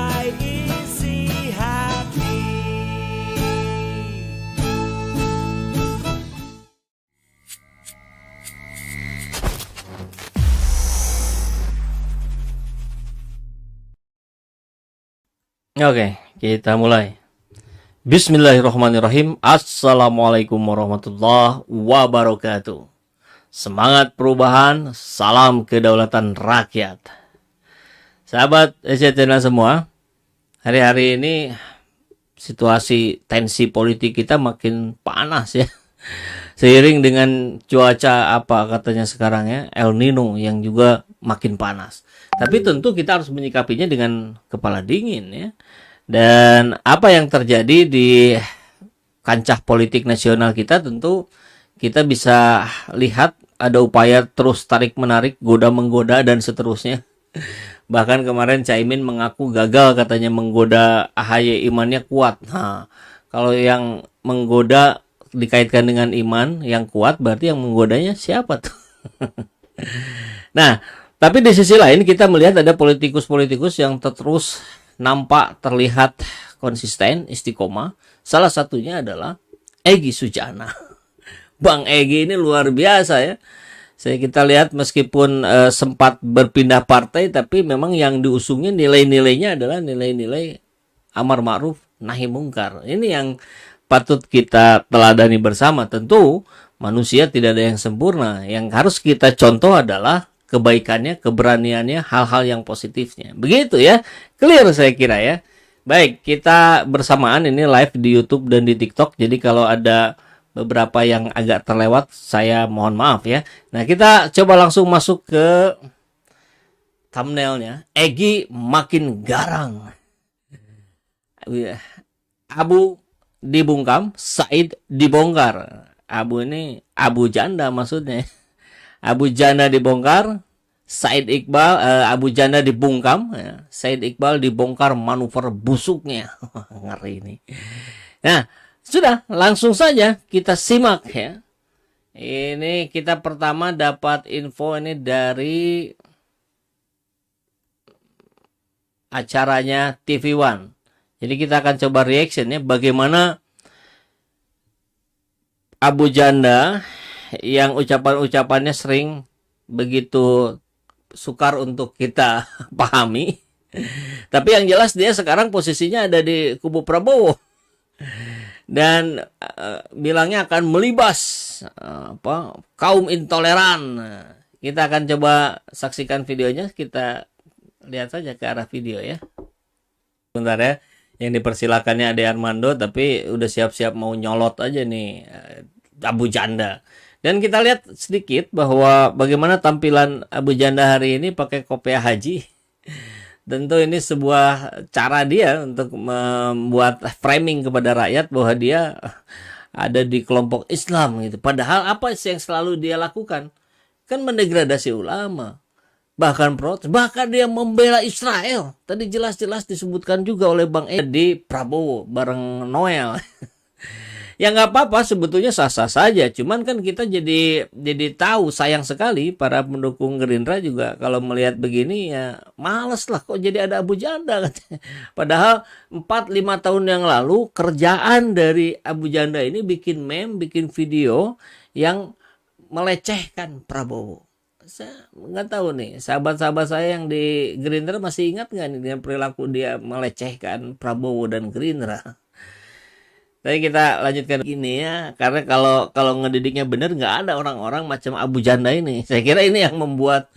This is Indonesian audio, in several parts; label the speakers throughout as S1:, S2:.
S1: mulai isi hati.
S2: Oke, kita mulai. Bismillahirrahmanirrahim. Assalamualaikum warahmatullahi wabarakatuh. Semangat perubahan, salam kedaulatan rakyat. Sahabat SCTNA semua, hari-hari ini situasi tensi politik kita makin panas ya. Seiring dengan cuaca apa katanya sekarang ya, El Nino yang juga makin panas. Tapi tentu kita harus menyikapinya dengan kepala dingin ya. Dan apa yang terjadi di kancah politik nasional kita tentu kita bisa lihat ada upaya terus tarik-menarik, goda-menggoda dan seterusnya. Bahkan kemarin Caimin mengaku gagal katanya menggoda AHY, imannya kuat. Nah, kalau yang menggoda dikaitkan dengan iman yang kuat berarti yang menggodanya siapa tuh? Nah, tapi di sisi lain kita melihat ada politikus-politikus yang terus nampak terlihat konsisten, istiqomah. Salah satunya adalah Egy Sujana. Bang Egy ini luar biasa ya. Kita lihat meskipun sempat berpindah partai, tapi memang yang diusungnya nilai-nilainya adalah nilai-nilai amar ma'ruf nahi mungkar. Ini yang patut kita teladani bersama. Tentu manusia tidak ada yang sempurna. Yang harus kita contoh adalah kebaikannya, keberaniannya, hal-hal yang positifnya. Begitu ya. Clear saya kira ya. Baik, kita bersamaan ini live di YouTube dan di TikTok. Jadi kalau ada beberapa yang agak terlewat, saya mohon maaf ya. Nah, kita coba langsung masuk ke thumbnailnya. Egy makin garang. Abu dibungkam, Said dibongkar. Abu ini Abu Janda maksudnya. Abu Janda dibongkar, Said Iqbal, Abu Janda dibungkam, ya. Said Iqbal dibongkar manuver busuknya. Ngeri ini. Nah, sudah langsung saja kita simak ya. Ini kita pertama dapat info ini dari acaranya TV One. Jadi kita akan coba reaction ya, bagaimana Abu Janda yang ucapan-ucapannya sering begitu sukar untuk kita pahami. Tapi yang jelas dia sekarang posisinya ada di kubu Prabowo. Dan bilangnya akan melibas kaum intoleran. Kita akan coba saksikan videonya, kita lihat saja ke arah video ya. Bentar ya. Yang dipersilakannya Ade Armando, tapi udah siap-siap mau nyolot aja nih Abu Janda. Dan kita lihat sedikit bahwa bagaimana tampilan Abu Janda hari ini pakai kopiah haji. Tentu ini sebuah cara dia untuk membuat framing kepada rakyat bahwa dia ada di kelompok Islam gitu. Padahal apa sih yang selalu dia lakukan? Kan mendegradasi ulama. Bahkan protes, bahkan dia membela Israel. Tadi jelas-jelas disebutkan juga oleh Bang Edi di Prabowo bareng Noel. Ya nggak apa-apa, sebetulnya sah-sah saja. Cuman kan kita jadi tahu, sayang sekali para pendukung Gerindra juga kalau melihat begini ya males lah kok jadi ada Abu Janda. Padahal 4-5 tahun yang lalu kerjaan dari Abu Janda ini bikin meme, bikin video yang melecehkan Prabowo. Saya nggak tahu nih, sahabat-sahabat saya yang di Gerindra masih ingat nggak nih dengan perilaku dia melecehkan Prabowo dan Gerindra. Tapi kita lanjutkan gini ya, karena kalau ngedidiknya bener nggak ada orang-orang macam Abu Janda ini. Saya kira ini yang membuat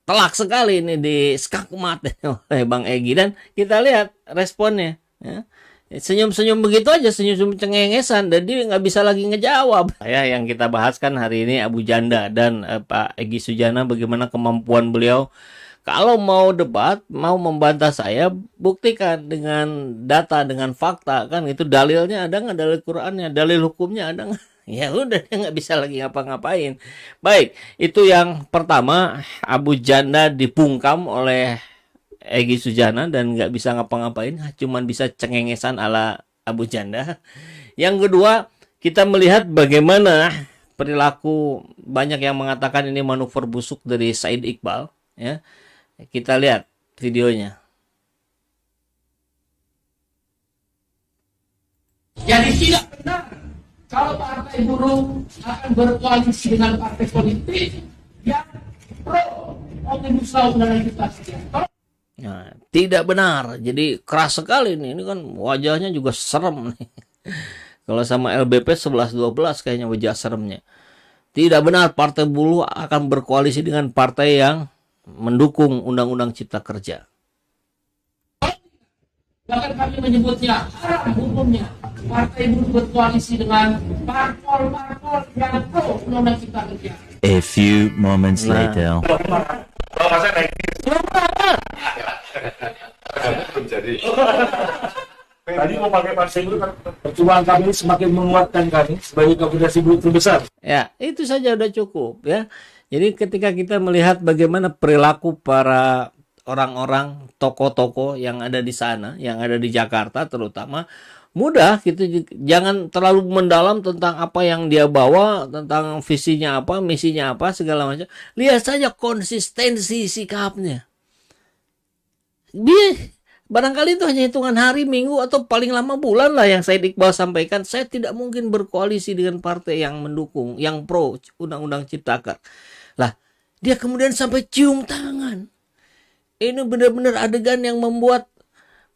S2: telak sekali ini di skakmat oleh Bang Egy. Dan kita lihat responnya ya. Senyum-senyum begitu aja, senyum-senyum cengengesan, dan dia nggak bisa lagi ngejawab. Ya, yang kita bahas kan hari ini Abu Janda dan Pak Egy Sujana, bagaimana kemampuan beliau. Kalau mau debat, mau membantah saya, buktikan dengan data, dengan fakta, kan itu dalilnya ada nggak, dalil Qurannya, dalil hukumnya ada nggak? Ya udah, dia nggak bisa lagi ngapa-ngapain. Baik, itu yang pertama, Abu Janda dibungkam oleh Egy Sujana dan nggak bisa ngapa-ngapain, cuman bisa cengengesan ala Abu Janda. Yang kedua, kita melihat bagaimana perilaku, banyak yang mengatakan ini manuver busuk dari Said Iqbal, ya. Kita lihat videonya.
S3: Jadi tidak benar kalau partai buruh akan berkoalisi dengan partai politik yang pro Omnibus Law Undang-Undang Cipta Kerja.
S2: Nah, tidak benar. Jadi keras sekali nih. Ini kan wajahnya juga serem nih. Kalau sama LBP 11-12 kayaknya wajah seremnya. Tidak benar partai buruh akan berkoalisi dengan partai yang mendukung Undang-Undang Cipta Kerja.
S3: Bahkan kami menyebutnya haram hukumnya partai buruh berkoalisi dengan parpol-parpol yang pro Undang-Undang Cipta Kerja.
S4: A few moments later.
S5: Tadi mau pakai partai buruh kan perjuangan kami semakin menguatkan kami sebagai komunitas buruh terbesar.
S2: Ya, itu saja udah cukup ya. Jadi ketika kita melihat bagaimana perilaku para orang-orang, tokoh-tokoh yang ada di sana, yang ada di Jakarta terutama, mudah gitu, jangan terlalu mendalam tentang apa yang dia bawa, tentang visinya apa, misinya apa, segala macam. Lihat saja konsistensi sikapnya. Barangkali itu hanya hitungan hari, minggu, atau paling lama bulan lah yang Said Iqbal sampaikan. Saya tidak mungkin berkoalisi dengan partai yang mendukung, yang pro Undang-Undang Ciptaker. Lah, dia kemudian sampai cium tangan. Ini benar-benar adegan yang membuat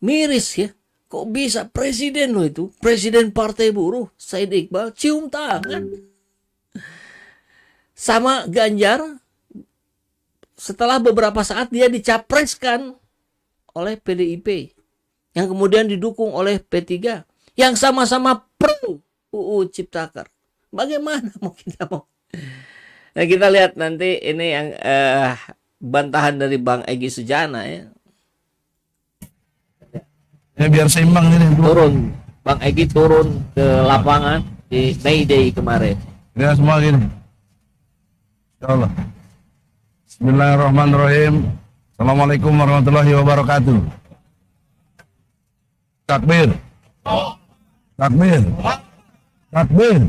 S2: miris ya. Kok bisa presiden loh itu, presiden partai buruh, Said Iqbal, cium tangan. Sama Ganjar, setelah beberapa saat dia dicapreskan oleh PDIP, yang kemudian didukung oleh P3, yang sama-sama pro UU Ciptaker. Bagaimana mau kita mau? Nah, kita lihat nanti ini yang bantahan dari Bang Egy Sujana ya.
S5: Ya biar seimbang ini.
S2: Turun, Bang Egy turun ke lapangan di May Day kemarin.
S5: Ya semua gini. Insyaallah. Bismillahirrahmanirrahim. Assalamualaikum warahmatullahi wabarakatuh. Takbir. Takbir. Takbir.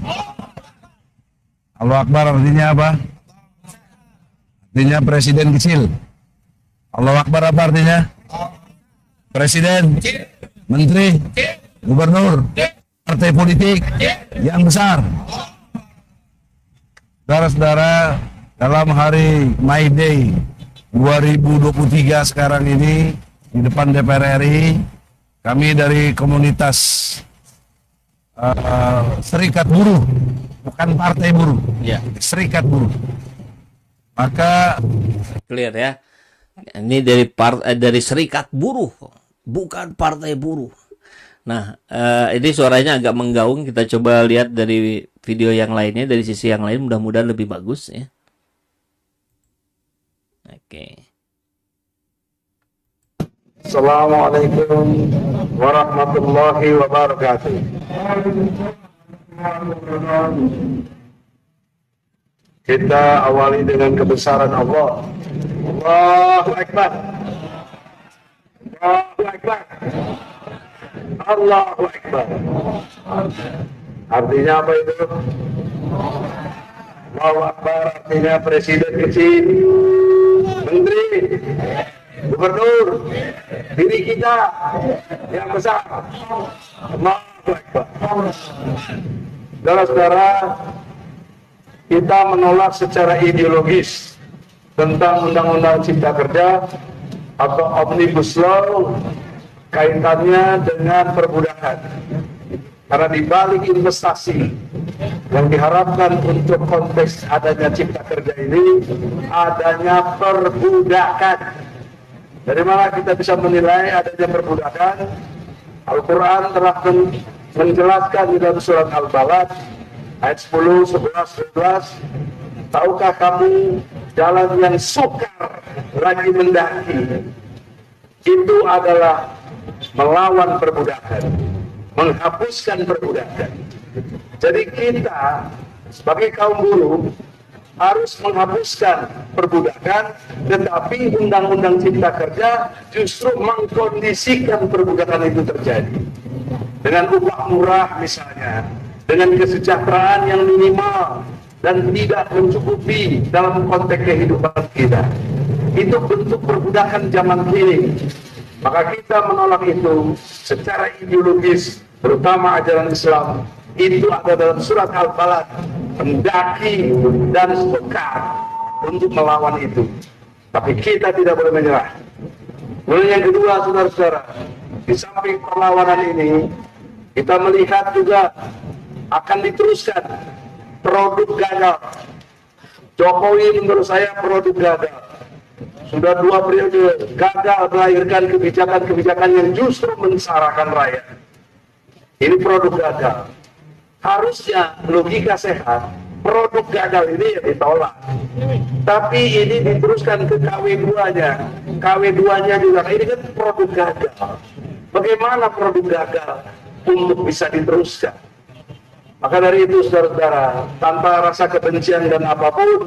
S5: Allahu Akbar artinya apa? Artinya presiden kecil. Allahu Akbar apa artinya? Presiden, menteri, gubernur, partai politik yang besar. Saudara-saudara, dalam hari May Day 2023 sekarang ini di depan DPR RI, kami dari komunitas Serikat Buruh, bukan partai buruh,
S2: Ya.
S5: Serikat Buruh. Maka
S2: Clear ya. Ini dari Serikat Buruh, bukan partai buruh. Nah, ini suaranya agak menggaung. Kita coba lihat dari video yang lainnya, dari sisi yang lain, mudah-mudahan lebih bagus ya. Oke.
S5: Assalamualaikum warahmatullahi wabarakatuh. Kita awali dengan kebesaran Allah. Allahu Akbar. Allahu Akbar. Allahu Akbar. Artinya apa itu? Allahu Akbar artinya presiden kecil, menteri, gubernur, diri kita yang besar. Allahu Akbar. Saudara-saudara, kita menolak secara ideologis tentang Undang-Undang Cipta Kerja atau Omnibus Law kaitannya dengan perbudakan. Karena di balik investasi yang diharapkan untuk konteks adanya Cipta Kerja ini, adanya perbudakan. Dari mana kita bisa menilai adanya perbudakan? Al-Quran telah menjelaskan di dalam surat Al-Balad ayat 10, 11, 12. Tahukah kamu jalan yang sukar lagi mendaki itu adalah melawan perbudakan, menghapuskan perbudakan. Jadi kita sebagai kaum buruh harus menghapuskan perbudakan, tetapi Undang-Undang Cipta Kerja justru mengkondisikan perbudakan itu terjadi. Dengan upah murah misalnya, dengan kesejahteraan yang minimal dan tidak mencukupi dalam konteks kehidupan kita. Itu bentuk perbudakan zaman kini.
S6: Maka kita menolak itu secara ideologis, terutama ajaran Islam. Itu ada dalam surat Al-Balad, mendaki dan sukar untuk melawan itu. Tapi kita tidak boleh menyerah. Kemudian yang kedua, saudara-saudara, di samping perlawanan ini, kita melihat juga akan diteruskan produk gagal. Jokowi menurut saya produk gagal. Sudah 2 periode gagal melahirkan kebijakan-kebijakan yang justru mensarahkan rakyat. Ini produk gagal. Harusnya logika sehat, produk gagal ini ya ditolak. Tapi ini diteruskan ke KW2-nya. KW2-nya juga, ini kan produk gagal. Bagaimana produk gagal untuk bisa diteruskan? Maka dari itu, saudara-saudara, tanpa rasa kebencian dan apapun,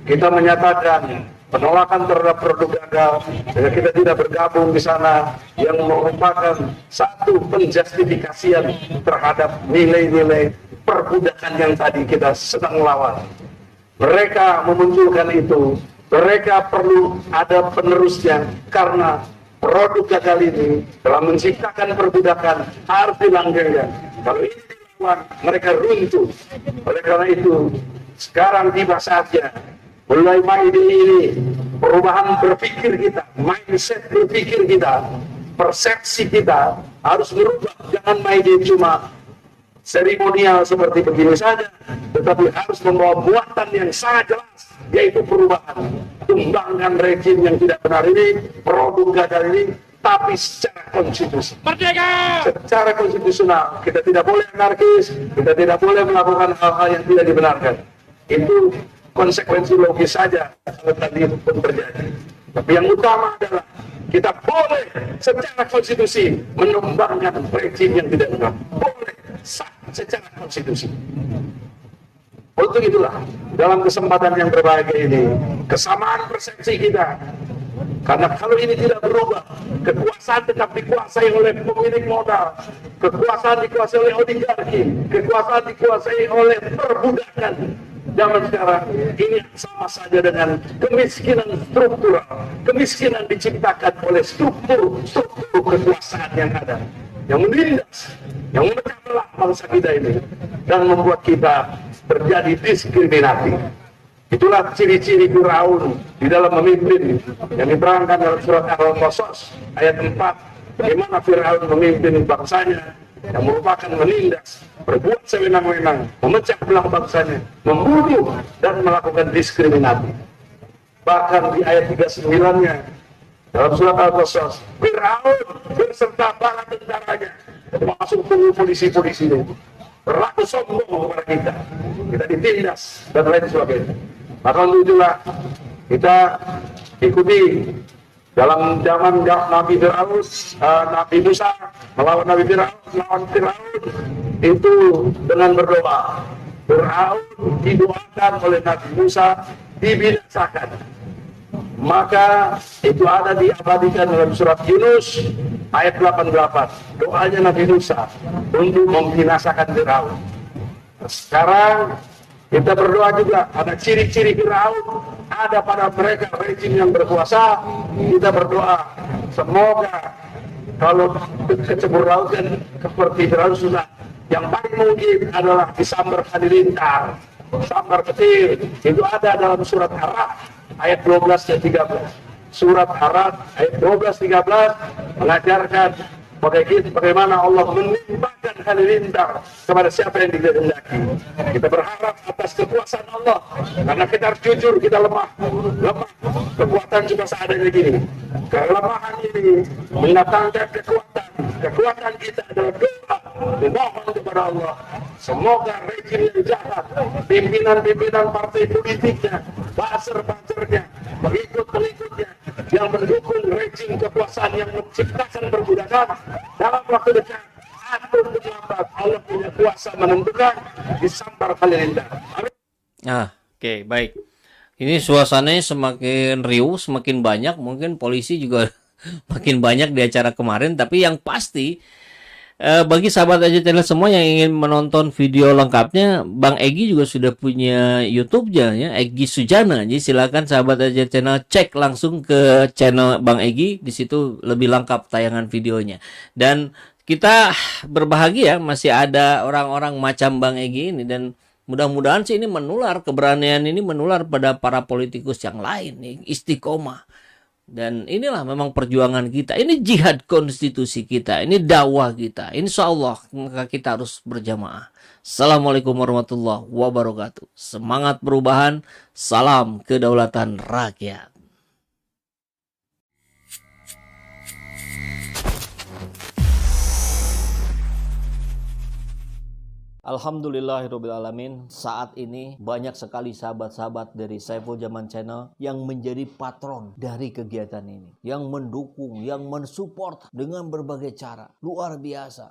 S6: kita menyatakan penolakan terhadap produk gagal, dan kita tidak bergabung di sana, yang merupakan satu penjustifikasian terhadap nilai-nilai perbudakan yang tadi kita sedang lawan. Mereka memunculkan itu, mereka perlu ada penerusnya, karena produk gagal ini telah menciptakan perbudakan harus dilanggengkan. Kalau ini dilawan, mereka runtuh. Oleh karena itu, sekarang tiba saatnya mulai Maide ini, perubahan berpikir kita, mindset berpikir kita, persepsi kita harus berubah. Jangan Maide cuma seremonial seperti begini saja, tetapi harus membawa buatan yang sangat jelas, yaitu perubahan. Tumbangkan rejim yang tidak benar ini, produk gagal ini, tapi secara konstitusi. Merdeka! Secara konstitusional, kita tidak boleh anarkis, kita tidak boleh melakukan hal-hal yang tidak dibenarkan. Itu konsekuensi logis saja kalau tadi itu pun terjadi. Tapi yang utama adalah kita boleh secara konstitusi menumbangkan rejim yang tidak benar. Boleh sah secara konstitusi. Untuk itulah dalam kesempatan yang berbahagia ini, kesamaan persepsi kita. Karena kalau ini tidak berubah, kekuasaan tetap dikuasai oleh pemilik modal, kekuasaan dikuasai oleh oligarki, kekuasaan dikuasai oleh perbudakan. Zaman sekarang ini sama saja dengan kemiskinan struktural. Kemiskinan diciptakan oleh struktur kekuasaan yang ada, yang menindas, yang memecah belah bangsa kita ini, dan membuat kita terjadi diskriminatif. Itulah ciri-ciri Firaun di dalam memimpin, yang diterangkan dalam surat Al-Qasas ayat 4. Bagaimana Firaun memimpin bangsanya, yang merupakan menindas, berbuat sewenang-wenang, memecah belah bangsanya, membunuh dan melakukan diskriminasi. Bahkan di ayat 39-nya dalam surat Al-Qasas, Firaun berserta bala tentaranya, termasuk polisi-polisinya, berlaku sombong kepada kita ditindas dan lain sebagainya. Maka untuk itulah kita ikuti dalam zaman Nabi Firaun, Nabi Musa melawan Nabi Firaun, melawan Firaun itu dengan berdoa. Firaun didoakan oleh Nabi Musa dibinasakan. Maka itu ada diabadikan dalam surat Yunus ayat 88. Doanya Nabi Musa untuk membinasakan Firaun. Sekarang kita berdoa juga, ada ciri-ciri Firaun ada pada mereka rejim yang berkuasa. Kita berdoa semoga kalau kecebur laut kan seperti Firaun sudah, yang paling mungkin adalah disambar halilintar, sambar petir. Itu ada dalam surat Araf ayat 12 dan 13. Surat Araf ayat 12-13 mengajarkan bagaimana Allah menimpakan halilintar kepada siapa yang dikehendaki. Kita berharap atas kekuasaan Allah, karena kita harus jujur, kita lemah. Kekuatan cuma seadanya gini. Kelemahan ini mendatangkan kekuatan kita adalah doa, memohon kepada Allah. Semoga rejim yang jahat, pimpinan-pimpinan partai politiknya, buzzer-buzzernya, pengikut-pengikutnya yang mendukung rejim kekuasaan yang menciptakan perbudakan, dalam waktu dekat atau terlambat Allah punya kuasa menentukan disambar halilintar. Amin.
S2: Oke, baik. Ini suasananya semakin riuh, semakin banyak. Mungkin polisi juga makin banyak di acara kemarin. Tapi yang pasti Bagi sahabat aja channel semua yang ingin menonton video lengkapnya, Bang Egy juga sudah punya YouTube-nya ya, Egy Sujana. Jadi silakan sahabat aja channel cek langsung ke channel Bang Egy, di situ lebih lengkap tayangan videonya. Dan kita berbahagia masih ada orang-orang macam Bang Egy ini, dan mudah-mudahan sih ini menular, keberanian ini menular pada para politikus yang lain nih, istiqomah. Dan inilah memang perjuangan kita. Ini jihad konstitusi kita. Ini dakwah kita. Insya Allah maka kita harus berjamaah. Assalamualaikum warahmatullahi wabarakatuh. Semangat perubahan. Salam kedaulatan rakyat. Alhamdulillahirrabbilalamin. Saat ini banyak sekali sahabat-sahabat dari Saiful Zaman Channel yang menjadi patron dari kegiatan ini, yang mendukung, yang mensupport dengan berbagai cara. Luar biasa.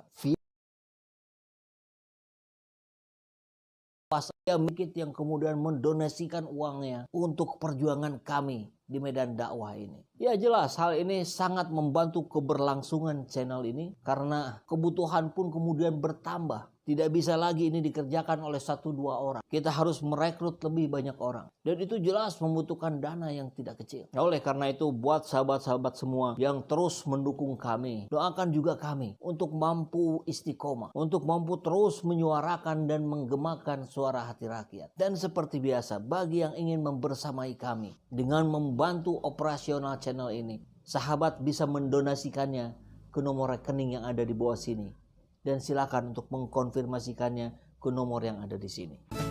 S2: Saya sedikit yang kemudian mendonasikan uangnya untuk perjuangan kami di medan dakwah ini. Ya jelas hal ini sangat membantu keberlangsungan channel ini, karena kebutuhan pun kemudian bertambah. Tidak bisa lagi ini dikerjakan oleh 1-2 orang. Kita harus merekrut lebih banyak orang. Dan itu jelas membutuhkan dana yang tidak kecil. Nah, oleh karena itu buat sahabat-sahabat semua yang terus mendukung kami, doakan juga kami untuk mampu istiqomah, untuk mampu terus menyuarakan dan menggemakan suara hati rakyat. Dan seperti biasa, bagi yang ingin membersamai kami dengan membantu operasional channel ini, sahabat bisa mendonasikannya ke nomor rekening yang ada di bawah sini. Dan silakan untuk mengkonfirmasikannya ke nomor yang ada di sini.